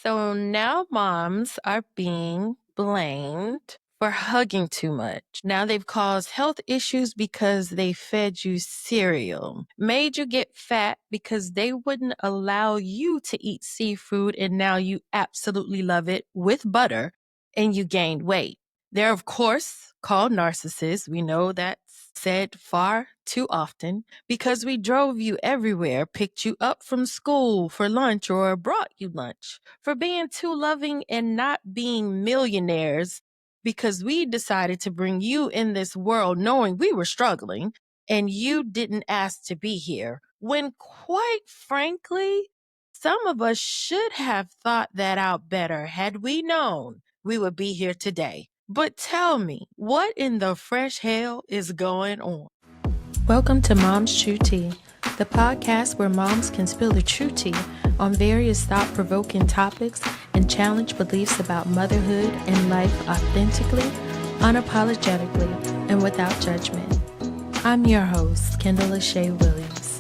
So now moms are being blamed for hugging too much. Now they've caused health issues because they fed you cereal, made you get fat because they wouldn't allow you to eat seafood, and now you absolutely love it with butter and you gained weight. They're, of course, called narcissists. We know that's said far too often because we drove you everywhere, picked you up from school for lunch, or brought you lunch, for being too loving and not being millionaires because we decided to bring you in this world knowing we were struggling and you didn't ask to be here. When quite frankly, some of us should have thought that out better had we known we would be here today. But tell me, what in the fresh hell is going on? Welcome to Mom's True Tea, the podcast where moms can spill the true tea on various thought-provoking topics and challenge beliefs about motherhood and life authentically, unapologetically, and without judgment. I'm your host, Kendall Lasha Williams.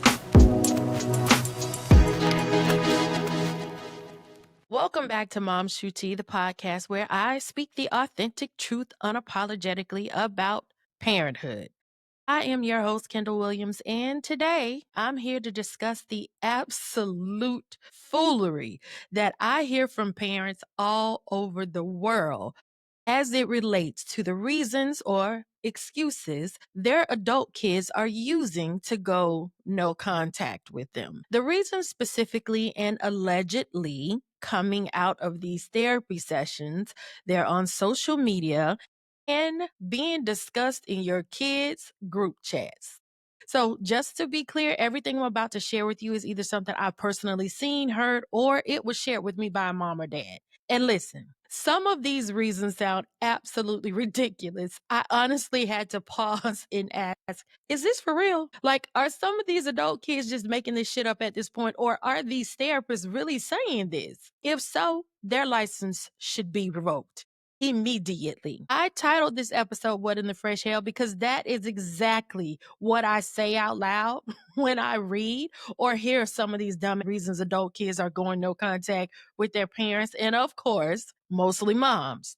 Welcome back to Mom's True Tea, the podcast where I speak the authentic truth unapologetically about parenthood. I am your host, Kendall Williams, and today I'm here to discuss the absolute foolery that I hear from parents all over the world as it relates to the reasons or excuses their adult kids are using to go no contact with them. The reasons specifically and allegedly coming out of these therapy sessions, they're on social media and being discussed in your kids' group chats. So just to be clear, everything I'm about to share with you is either something I've personally seen, heard, or it was shared with me by a mom or dad. And listen, some of these reasons sound absolutely ridiculous. I honestly had to pause and ask, is this for real? Like, are some of these adult kids just making this shit up at this point, or are these therapists really saying this? If so, their license should be revoked immediately. I titled this episode What in the Fresh Hell because that is exactly what I say out loud when I read or hear some of these dumb reasons adult kids are going no contact with their parents, and of course, mostly moms.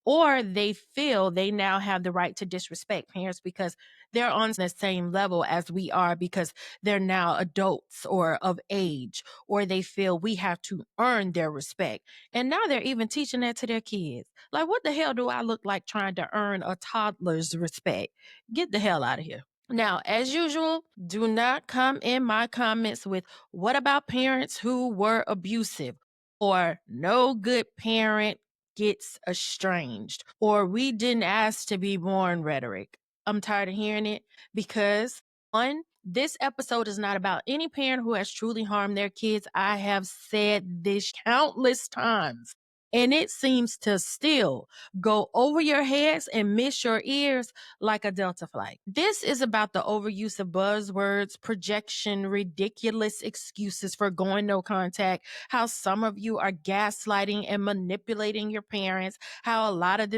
Or they feel they now have the right to disrespect parents because they're on the same level as we are because they're now adults or of age, or they feel we have to earn their respect. And now they're even teaching that to their kids. Like, what the hell do I look like trying to earn a toddler's respect? Get the hell out of here. Now, as usual, do not come in my comments with what about parents who were abusive, or no good parent gets estranged, or we didn't ask to be born rhetoric. I'm tired of hearing it because, one, this episode is not about any parent who has truly harmed their kids. I have said this countless times, and it seems to still go over your heads and miss your ears like a Delta flight. This is about the overuse of buzzwords, projection, ridiculous excuses for going no contact, how some of you are gaslighting and manipulating your parents, how a lot of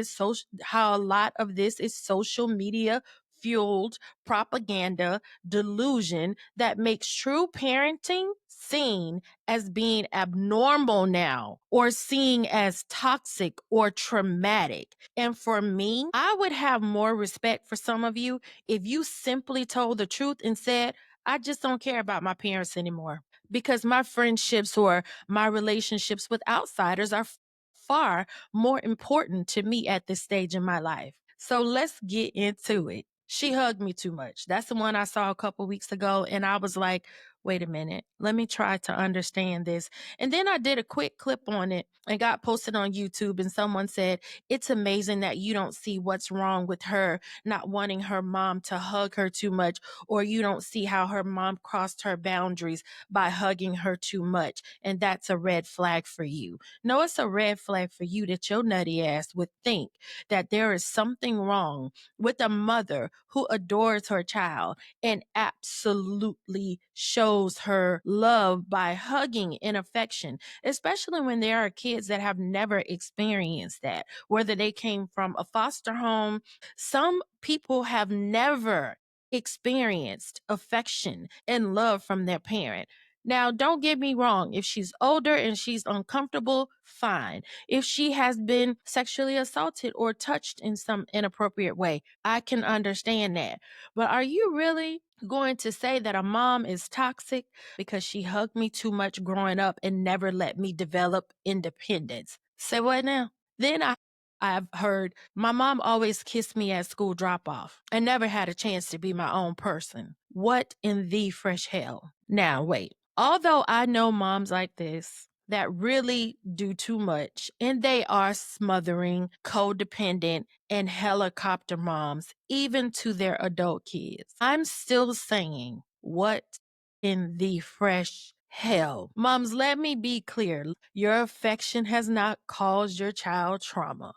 this is social media fueled propaganda delusion that makes true parenting seen as being abnormal now, or seen as toxic or traumatic. And for me, I would have more respect for some of you if you simply told the truth and said, I just don't care about my parents anymore because my friendships or my relationships with outsiders are far more important to me at this stage in my life. So let's get into it. She hugged me too much. That's the one I saw a couple weeks ago. And I was like, wait a minute, let me try to understand this. And then I did a quick clip on it and got posted on YouTube. And someone said, it's amazing that you don't see what's wrong with her not wanting her mom to hug her too much, or you don't see how her mom crossed her boundaries by hugging her too much. And that's a red flag for you. No, it's a red flag for you that your nutty ass would think that there is something wrong with a mother who adores her child and absolutely shows her love by hugging and affection, especially when there are kids that have never experienced that, whether they came from a foster home. Some people have never experienced affection and love from their parent. Now, don't get me wrong. If she's older and she's uncomfortable, fine. If she has been sexually assaulted or touched in some inappropriate way, I can understand that. But are you really going to say that a mom is toxic because she hugged me too much growing up and never let me develop independence? Say what now? Then I've heard my mom always kissed me at school drop off. I never had a chance to be my own person. What in the fresh hell? Now, wait. Although I know moms like this that really do too much and they are smothering, codependent, and helicopter moms, even to their adult kids, I'm still saying, what in the fresh hell? Moms, let me be clear. Your affection has not caused your child trauma.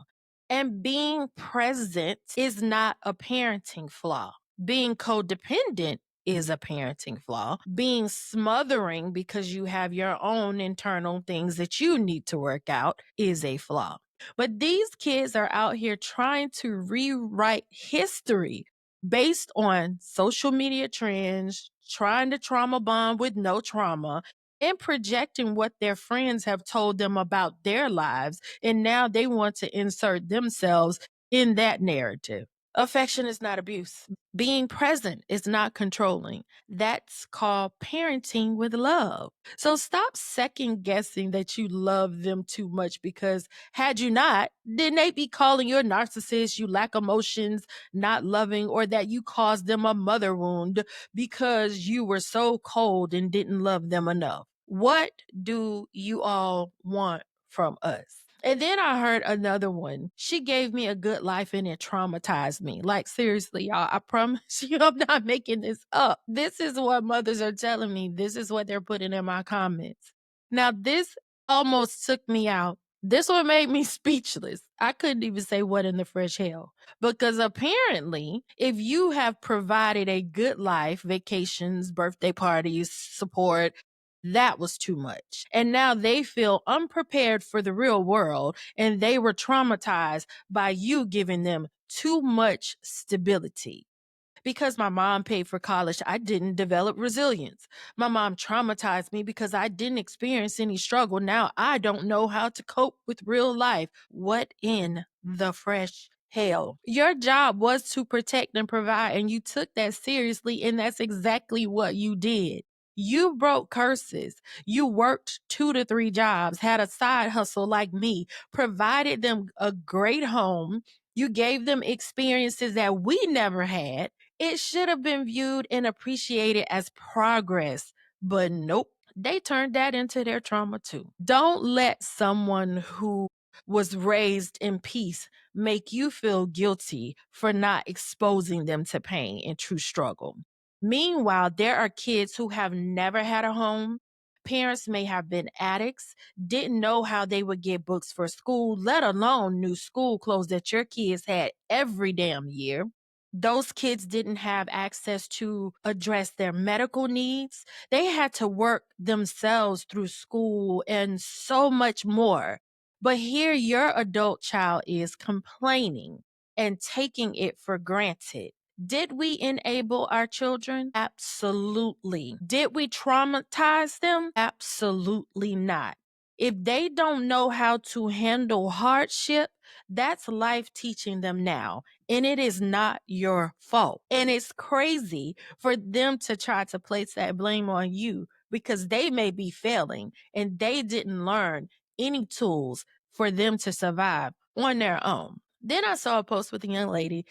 And being present is not a parenting flaw. Being codependent is a parenting flaw. Being smothering because you have your own internal things that you need to work out is a flaw. But these kids are out here trying to rewrite history based on social media trends, trying to trauma bond with no trauma, and projecting what their friends have told them about their lives. And now they want to insert themselves in that narrative. Affection is not abuse. Being present is not controlling. That's called parenting with love. So stop second guessing that you love them too much, because had you not, then they'd be calling you a narcissist, you lack emotions, not loving, or that you caused them a mother wound because you were so cold and didn't love them enough. What do you all want from us? And then I heard another one. She gave me a good life and it traumatized me. Like, seriously, y'all, I promise you, I'm not making this up. This is what mothers are telling me. This is what they're putting in my comments. Now, this almost took me out. This one made me speechless. I couldn't even say what in the fresh hell. Because apparently, if you have provided a good life, vacations, birthday parties, support, that was too much. And now they feel unprepared for the real world, and they were traumatized by you giving them too much stability. Because my mom paid for college, I didn't develop resilience. My mom traumatized me because I didn't experience any struggle. Now I don't know how to cope with real life. What in the fresh hell? Your job was to protect and provide, and you took that seriously, and that's exactly what you did. You broke curses. You worked 2 to 3 jobs, had a side hustle like me, provided them a great home. You gave them experiences that we never had. It should have been viewed and appreciated as progress, but nope. They turned that into their trauma too. Don't let someone who was raised in peace make you feel guilty for not exposing them to pain and true struggle. Meanwhile, there are kids who have never had a home. Parents may have been addicts, didn't know how they would get books for school, let alone new school clothes that your kids had every damn year. Those kids didn't have access to address their medical needs. They had to work themselves through school and so much more. But here, your adult child is complaining and taking it for granted. Did we enable our children? Absolutely. Did we traumatize them? Absolutely not. If they don't know how to handle hardship, that's life teaching them now. And it is not your fault. And it's crazy for them to try to place that blame on you because they may be failing and they didn't learn any tools for them to survive on their own. Then I saw a post with a young lady.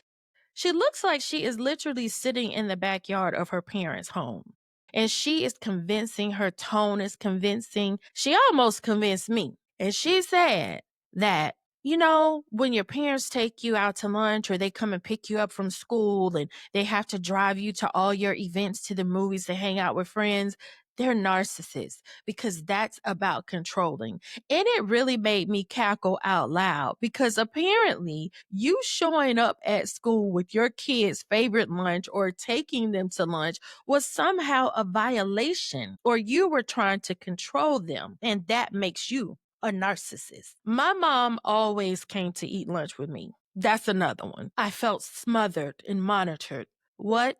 She looks like she is literally sitting in the backyard of her parents' home. And she is convincing, her tone is convincing. She almost convinced me. And she said that, when your parents take you out to lunch or they come and pick you up from school and they have to drive you to all your events, to the movies, to hang out with friends, they're narcissists because that's about controlling. And it really made me cackle out loud because apparently you showing up at school with your kids' favorite lunch or taking them to lunch was somehow a violation, or you were trying to control them. And that makes you a narcissist. My mom always came to eat lunch with me. That's another one. I felt smothered and monitored. What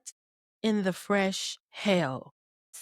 in the fresh hell?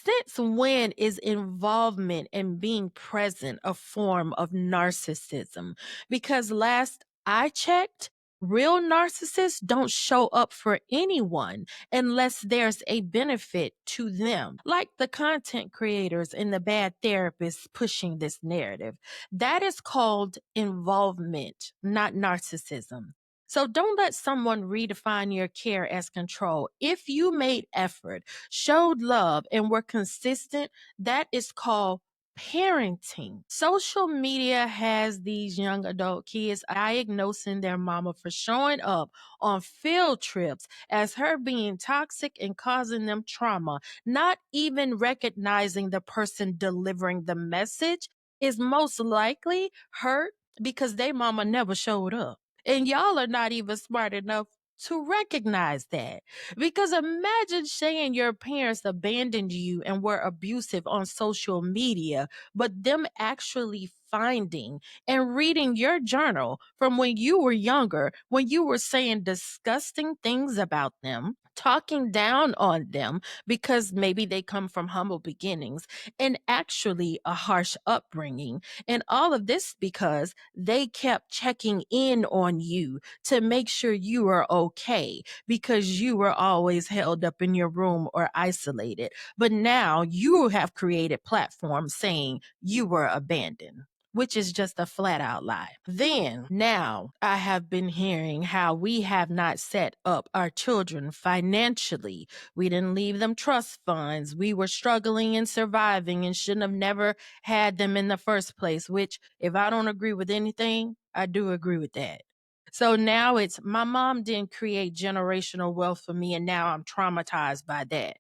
Since when is involvement and being present a form of narcissism? Because last I checked, real narcissists don't show up for anyone unless there's a benefit to them, like the content creators and the bad therapists pushing this narrative. That is called involvement, not narcissism. So don't let someone redefine your care as control. If you made effort, showed love, and were consistent, that is called parenting. Social media has these young adult kids diagnosing their mama for showing up on field trips as her being toxic and causing them trauma, not even recognizing the person delivering the message is most likely hurt because their mama never showed up. And y'all are not even smart enough to recognize that. Because imagine saying your parents abandoned you and were abusive on social media, but them actually finding and reading your journal from when you were younger, when you were saying disgusting things about them, talking down on them because maybe they come from humble beginnings and actually a harsh upbringing. And all of this because they kept checking in on you to make sure you are okay because you were always held up in your room or isolated. But now you have created platforms saying you were abandoned, which is just a flat out lie. Then, now I have been hearing how we have not set up our children financially. We didn't leave them trust funds. We were struggling and surviving and shouldn't have never had them in the first place, which, if I don't agree with anything, I do agree with that. So now it's my mom didn't create generational wealth for me, and now I'm traumatized by that.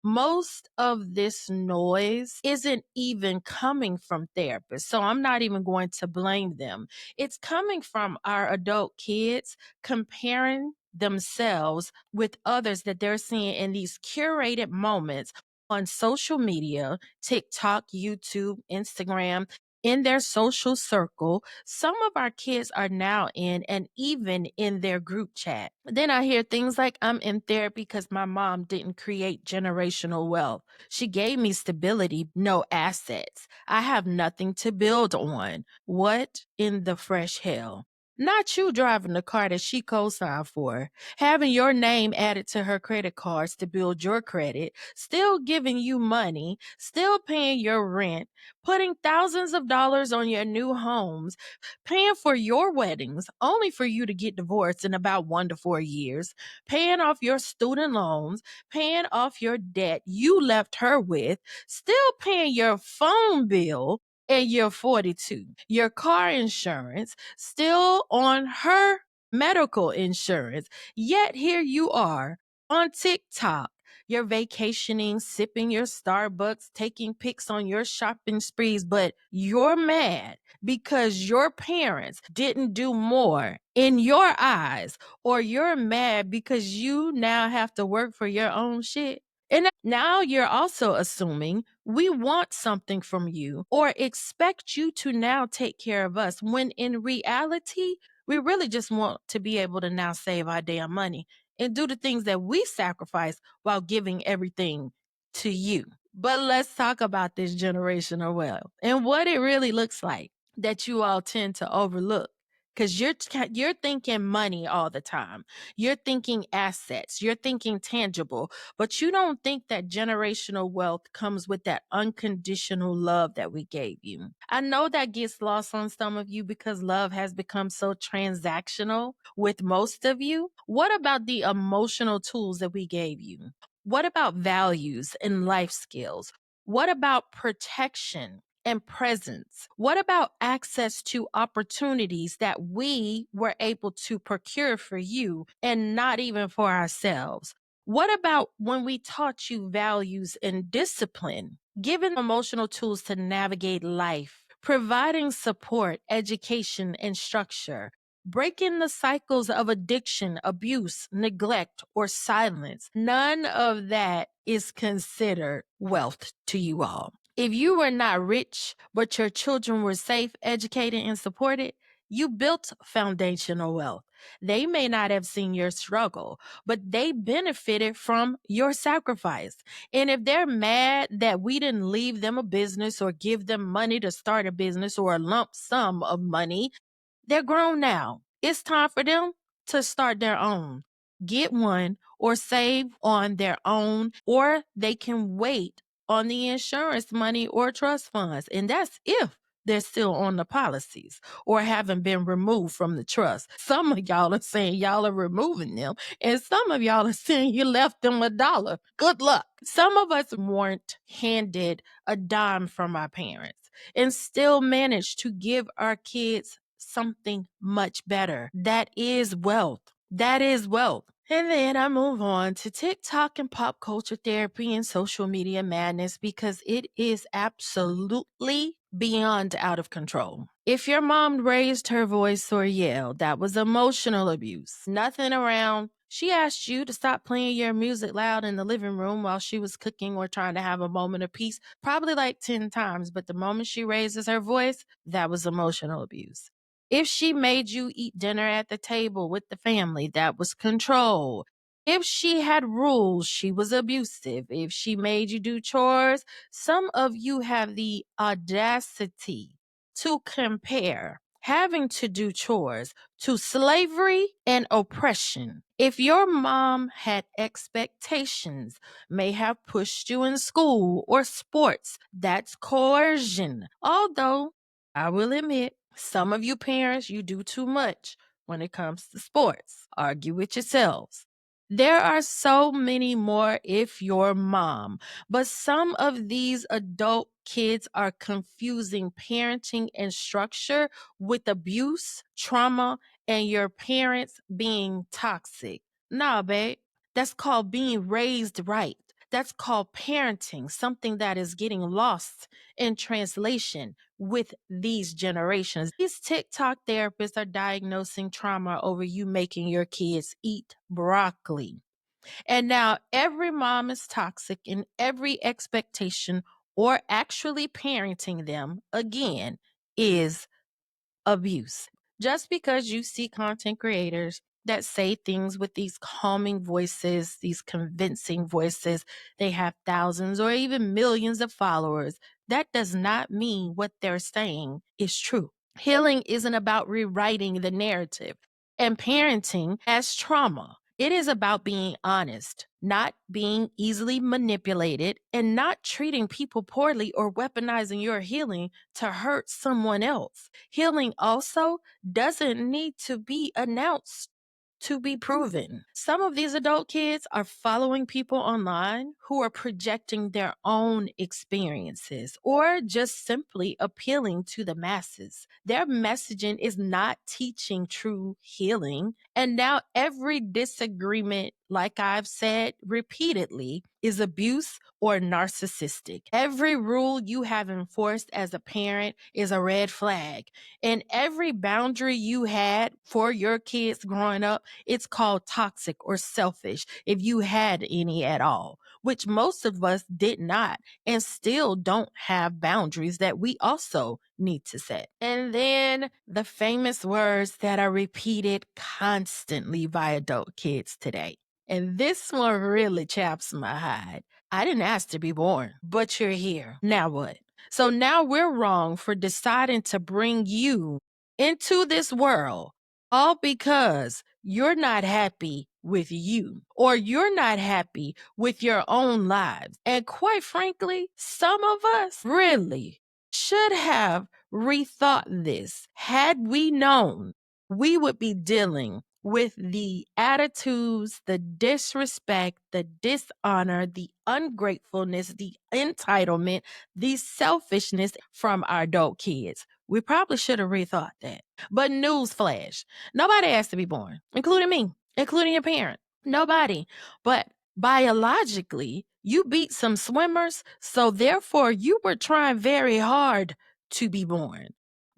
Most of this noise isn't even coming from therapists, so I'm not even going to blame them. It's coming from our adult kids comparing themselves with others that they're seeing in these curated moments on social media, TikTok, YouTube, Instagram, in their social circle. Some of our kids are now in, and even in their group chat. Then I hear things like, I'm in therapy because my mom didn't create generational wealth. She gave me stability, no assets. I have nothing to build on. What in the fresh hell? Not you driving the car that she co-signed for, having your name added to her credit cards to build your credit, still giving you money, still paying your rent, putting thousands of dollars on your new homes, paying for your weddings only for you to get divorced in about 1 to 4 years, paying off your student loans, paying off your debt you left her with, still paying your phone bill and you're 42. Your car insurance still on her medical insurance. Yet here you are on TikTok. You're vacationing, sipping your Starbucks, taking pics on your shopping sprees, but you're mad because your parents didn't do more in your eyes, or you're mad because you now have to work for your own shit. And now you're also assuming we want something from you or expect you to now take care of us, when in reality, we really just want to be able to now save our damn money and do the things that we sacrifice while giving everything to you. But let's talk about this generational wealth and what it really looks like that you all tend to overlook. Because you're thinking money all the time. You're thinking assets. You're thinking tangible. But you don't think that generational wealth comes with that unconditional love that we gave you. I know that gets lost on some of you because love has become so transactional with most of you. What about the emotional tools that we gave you? What about values and life skills? What about protection and presence? What about access to opportunities that we were able to procure for you and not even for ourselves? What about when we taught you values and discipline, giving emotional tools to navigate life, providing support, education, and structure, breaking the cycles of addiction, abuse, neglect, or silence? None of that is considered wealth to you all. If you were not rich, but your children were safe, educated, and supported, You built foundational wealth. They may not have seen your struggle, but they benefited from your sacrifice. And if they're mad that we didn't leave them a business or give them money to start a business or a lump sum of money, they're grown now. It's time for them to start their own. Get one or save on their own, or they can wait on the insurance money or trust funds. And that's if they're still on the policies or haven't been removed from the trust. Some of y'all are saying y'all are removing them, and some of y'all are saying you left them $1. Good luck. Some of us weren't handed a dime from our parents and still managed to give our kids something much better. That is wealth. That is wealth. And then I move on to TikTok and pop culture therapy and social media madness because it is absolutely beyond out of control. If your mom raised her voice or yelled, that was emotional abuse. Nothing around. She asked you to stop playing your music loud in the living room while she was cooking or trying to have a moment of peace, probably like 10 times. But the moment she raises her voice, that was emotional abuse. If she made you eat dinner at the table with the family, that was control. If she had rules, she was abusive. If she made you do chores, some of you have the audacity to compare having to do chores to slavery and oppression. If your mom had expectations, may have pushed you in school or sports, that's coercion. Although I will admit, some of you parents, you do too much when it comes to sports. Argue with yourselves. There are so many more if your mom, but some of these adult kids are confusing parenting and structure with abuse, trauma, and your parents being toxic. Nah, babe, that's called being raised right. That's called parenting, something that is getting lost in translation with these generations. These TikTok therapists are diagnosing trauma over you making your kids eat broccoli. And now every mom is toxic in every expectation or actually parenting them again is abuse. Just because you see content creators that say things with these calming voices, these convincing voices, they have thousands or even millions of followers, that does not mean what they're saying is true. Healing isn't about rewriting the narrative and parenting as trauma. It is about being honest, not being easily manipulated, and not treating people poorly or weaponizing your healing to hurt someone else. Healing also doesn't need to be announced to be proven. Some of these adult kids are following people online who are projecting their own experiences or just simply appealing to the masses. Their messaging is not teaching true healing. And now every disagreement, like I've said repeatedly, is abuse or narcissistic. Every rule you have enforced as a parent is a red flag. And every boundary you had for your kids growing up, it's called toxic or selfish if you had any at all, which most of us did not and still don't have boundaries that we also need to set. And then the famous words that are repeated constantly by adult kids today. And this one really chaps my hide. I didn't ask to be born, but you're here. Now what? So now we're wrong for deciding to bring you into this world all because you're not happy with you or you're not happy with your own lives. And quite frankly, some of us really should have rethought this. Had we known, we would be dealing with the attitudes, the disrespect, the dishonor, the ungratefulness, the entitlement, the selfishness from our adult kids. We probably should have rethought that. But newsflash, nobody asked to be born, including me, including your parent. Nobody. But biologically, you beat some swimmers, so therefore you were trying very hard to be born.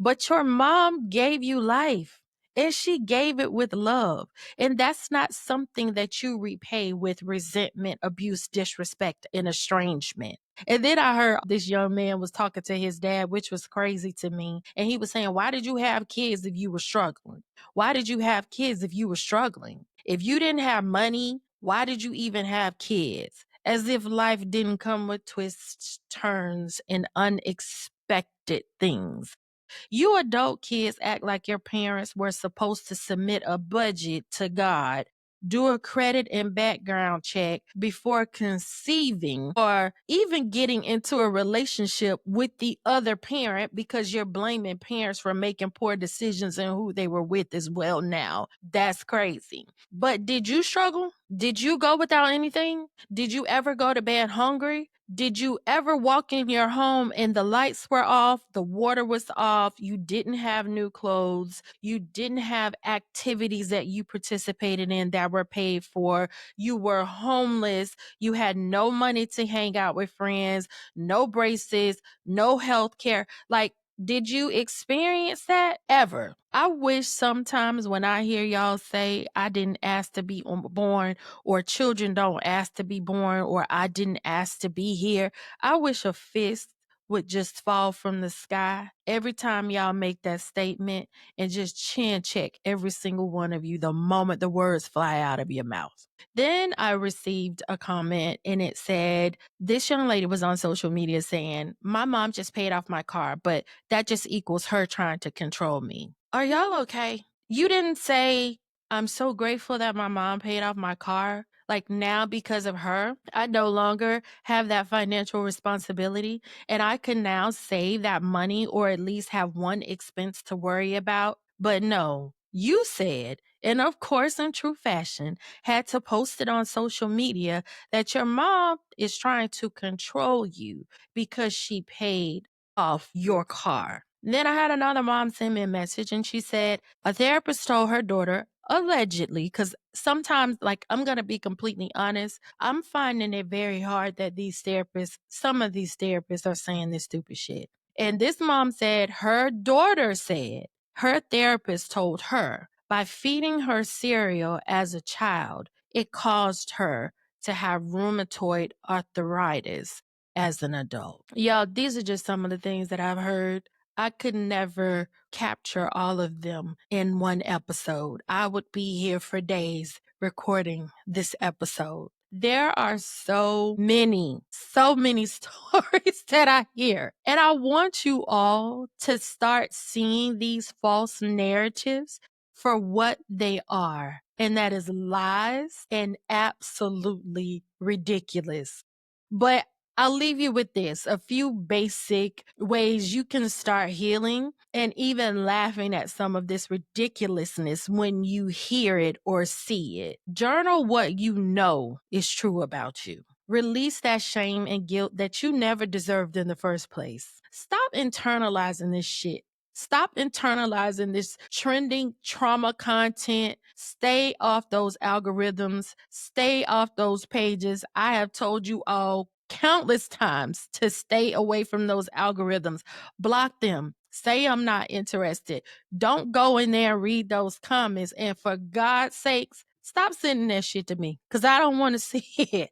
But your mom gave you life. and she gave it with love. And that's not something that you repay with resentment, abuse, disrespect, and estrangement. And then I heard this young man was talking to his dad, which was crazy to me. And he was saying, why did you have kids if you were struggling? Why did you have kids if you were struggling? If you didn't have money, why did you even have kids? As if life didn't come with twists, turns, and unexpected things. You adult kids act like your parents were supposed to submit a budget to God, do a credit and background check before conceiving or even getting into a relationship with the other parent because you're blaming parents for making poor decisions and who they were with as well now. That's crazy. But did you struggle? Did you go without anything? Did you ever go to bed hungry? Did you ever walk in your home and the lights were off, the water was off, you didn't have new clothes, you didn't have activities that you participated in that were paid for, you were homeless, you had no money to hang out with friends, no braces, no health care? Like, did you experience that ever? I wish sometimes when I hear y'all say, I didn't ask to be born, or children don't ask to be born, or I didn't ask to be here, I wish a fist would just fall from the sky every time y'all make that statement and just chin check every single one of you the moment the words fly out of your mouth. Then I received a comment and it said, this young lady was on social media saying, my mom just paid off my car, but that just equals her trying to control me. Are y'all okay? You didn't say, I'm so grateful that my mom paid off my car. Like now, because of her, I no longer have that financial responsibility and I can now save that money or at least have one expense to worry about. But no, you said, and of course, in true fashion, had to post it on social media that your mom is trying to control you because she paid off your car. Then I had another mom send me a message and she said a therapist told her daughter, allegedly, because sometimes, like, I'm going to be completely honest, I'm finding it very hard that some of these therapists are saying this stupid shit. And this mom said her daughter said her therapist told her by feeding her cereal as a child, it caused her to have rheumatoid arthritis as an adult. Y'all, these are just some of the things that I've heard. I could never capture all of them in one episode. I would be here for days recording this episode. There are so many stories that I hear. And I want you all to start seeing these false narratives for what they are. And that is lies and absolutely ridiculous. But I'll leave you with this, a few basic ways you can start healing and even laughing at some of this ridiculousness when you hear it or see it. Journal what you know is true about you. Release that shame and guilt that you never deserved in the first place. Stop internalizing this shit. Stop internalizing this trending trauma content. Stay off those algorithms. Stay off those pages. I have told you all countless times to stay away from those algorithms. Block them. Say I'm not interested. Don't go in there and read those comments. And for God's sakes, stop sending that shit to me because I don't want to see it.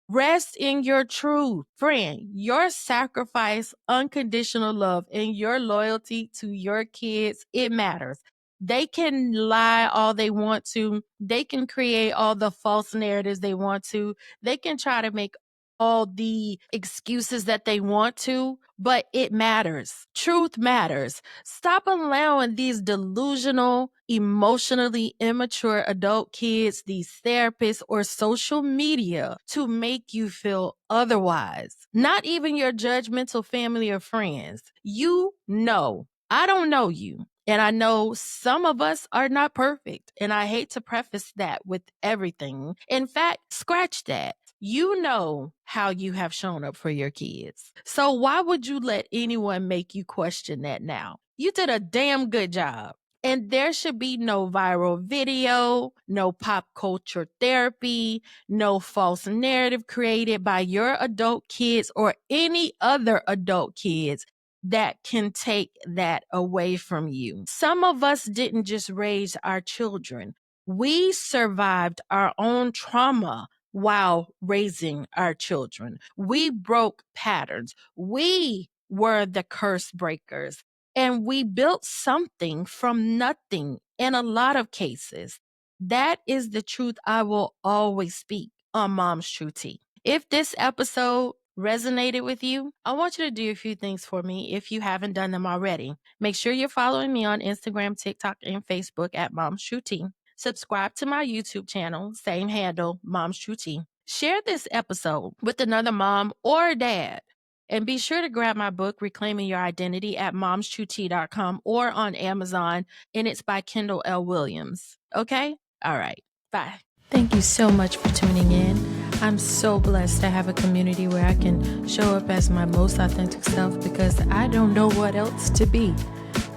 Rest in your truth. Friend, your sacrifice, unconditional love, and your loyalty to your kids, it matters. They can lie all they want to. They can create all the false narratives they want to. They can try to make all the excuses that they want to, but it matters. Truth matters. Stop allowing these delusional, emotionally immature adult kids, these therapists, or social media to make you feel otherwise. Not even your judgmental family or friends. You know. I don't know you. And I know some of us are not perfect. And I hate to preface that with everything. In fact, scratch that. You know how you have shown up for your kids. So why would you let anyone make you question that now? You did a damn good job. And there should be no viral video, no pop culture therapy, no false narrative created by your adult kids or any other adult kids that can take that away from you. Some of us didn't just raise our children. We survived our own trauma while raising our children. We broke patterns. We were the curse breakers, and we built something from nothing in a lot of cases. That is the truth I will always speak on Mom's True Tea. If this episode resonated with you, I want you to do a few things for me if you haven't done them already. Make sure you're following me on Instagram, TikTok, and Facebook at Mom's True Tea. Subscribe to my YouTube channel, same handle, Mom's True Tea. Share this episode with another mom or dad. And be sure to grab my book, Reclaiming Your Identity, at momstruetea.com or on Amazon, and it's by Kendall L. Williams. Okay? All right. Bye. Thank you so much for tuning in. I'm so blessed to have a community where I can show up as my most authentic self because I don't know what else to be.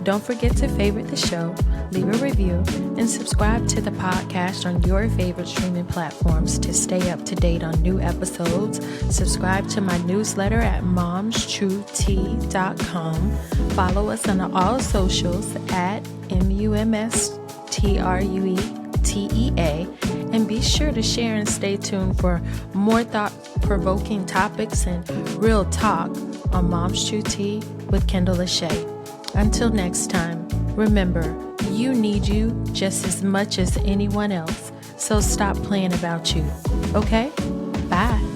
Don't forget to favorite the show, leave a review, and subscribe to the podcast on your favorite streaming platforms to stay up to date on new episodes. Subscribe to my newsletter at momstruetea.com. Follow us on all socials at MUMSTRUETEA, and be sure to share and stay tuned for more thought-provoking topics and real talk on Mom's True Tea with Kendall Lasha. Until next time, remember, you need you just as much as anyone else. So stop playing about you. Okay? Bye.